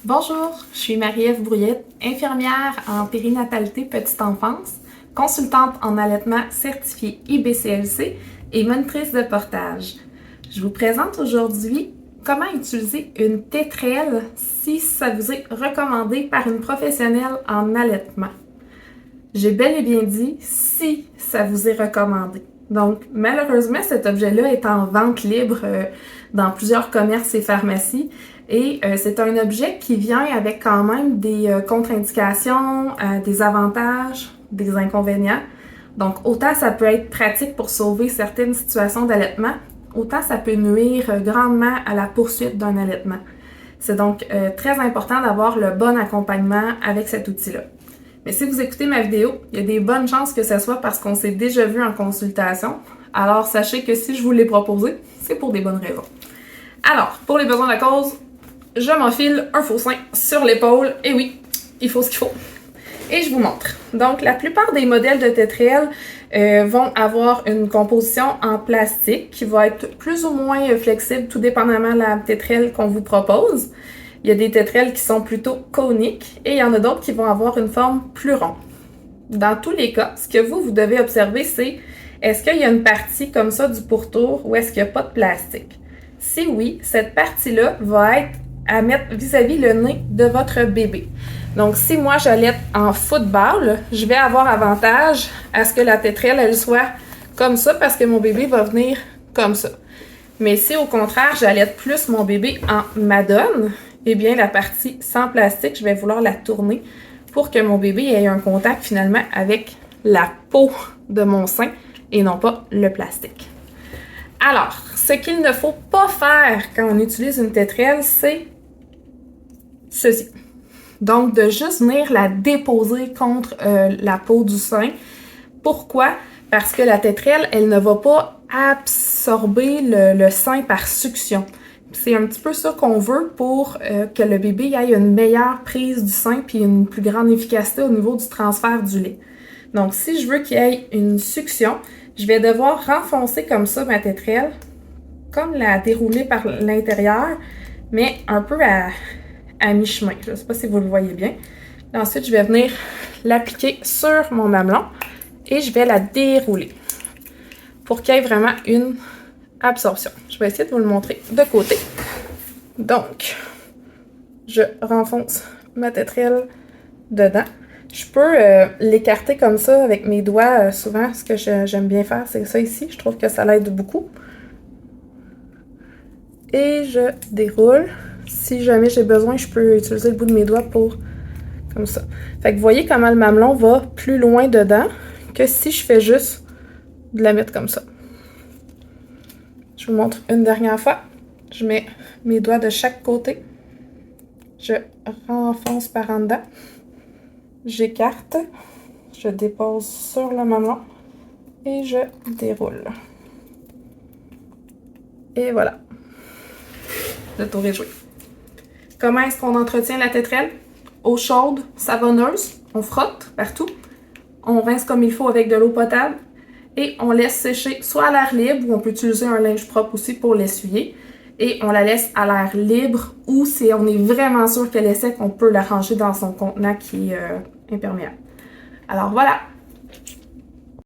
Bonjour, je suis Marie-Ève Brouillette, infirmière en périnatalité petite enfance, consultante en allaitement certifiée IBCLC et monitrice de portage. Je vous présente aujourd'hui comment utiliser une tétrelle si ça vous est recommandé par une professionnelle en allaitement. J'ai bel et bien dit si ça vous est recommandé. Donc, malheureusement, cet objet-là est en vente libre dans plusieurs commerces et pharmacies. Et c'est un objet qui vient avec quand même des contre-indications, des avantages, des inconvénients. Donc, autant ça peut être pratique pour sauver certaines situations d'allaitement, autant ça peut nuire grandement à la poursuite d'un allaitement. C'est donc très important d'avoir le bon accompagnement avec cet outil-là. Mais si vous écoutez ma vidéo, il y a des bonnes chances que ce soit parce qu'on s'est déjà vu en consultation. Alors, sachez que si je vous l'ai proposé, c'est pour des bonnes raisons. Alors, pour les besoins de la cause, je m'enfile un faux sein sur l'épaule. Et oui, il faut ce qu'il faut. Et je vous montre. Donc, la plupart des modèles de tétrelle vont avoir une composition en plastique qui va être plus ou moins flexible, tout dépendamment de la tétrelle qu'on vous propose. Il y a des tétrelles qui sont plutôt coniques et il y en a d'autres qui vont avoir une forme plus ronde. Dans tous les cas, ce que vous devez observer, c'est est-ce qu'il y a une partie comme ça du pourtour ou est-ce qu'il n'y a pas de plastique? Si oui, cette partie-là va être à mettre vis-à-vis le nez de votre bébé. Donc, si moi j'allaite en football, je vais avoir avantage à ce que la tétrelle, elle soit comme ça parce que mon bébé va venir comme ça. Mais si au contraire, j'allaite plus mon bébé en madone, eh bien la partie sans plastique, je vais vouloir la tourner pour que mon bébé ait un contact finalement avec la peau de mon sein et non pas le plastique. Alors, ce qu'il ne faut pas faire quand on utilise une tétrelle, c'est ceci. Donc, de juste venir la déposer contre la peau du sein. Pourquoi? Parce que la tétrelle, elle ne va pas absorber le sein par succion. C'est un petit peu ça qu'on veut pour que le bébé ait une meilleure prise du sein puis une plus grande efficacité au niveau du transfert du lait. Donc, si je veux qu'il y ait une succion, je vais devoir renfoncer comme ça ma tétrelle, comme la dérouler par l'intérieur, mais un peu à mi-chemin. Je ne sais pas si vous le voyez bien. Ensuite, je vais venir l'appliquer sur mon mamelon et je vais la dérouler pour qu'il y ait vraiment une absorption. Je vais essayer de vous le montrer de côté. Donc, je renfonce ma tétrelle dedans. Je peux l'écarter comme ça avec mes doigts. Souvent, ce que j'aime bien faire, c'est ça ici. Je trouve que ça l'aide beaucoup. Et je déroule. Si jamais j'ai besoin, je peux utiliser le bout de mes doigts pour... comme ça. Fait que vous voyez comment le mamelon va plus loin dedans que si je fais juste de la mettre comme ça. Je vous montre une dernière fois. Je mets mes doigts de chaque côté. Je renfonce par en dedans. J'écarte. Je dépose sur le mamelon. Et je déroule. Et voilà. Le tour est joué. Comment est-ce qu'on entretient la tétrelle? Eau chaude, savonneuse, on frotte partout. On rince comme il faut avec de l'eau potable. Et on laisse sécher soit à l'air libre, ou on peut utiliser un linge propre aussi pour l'essuyer. Et on la laisse à l'air libre, ou si on est vraiment sûr qu'elle est sec, on peut la ranger dans son contenant qui est imperméable. Alors voilà!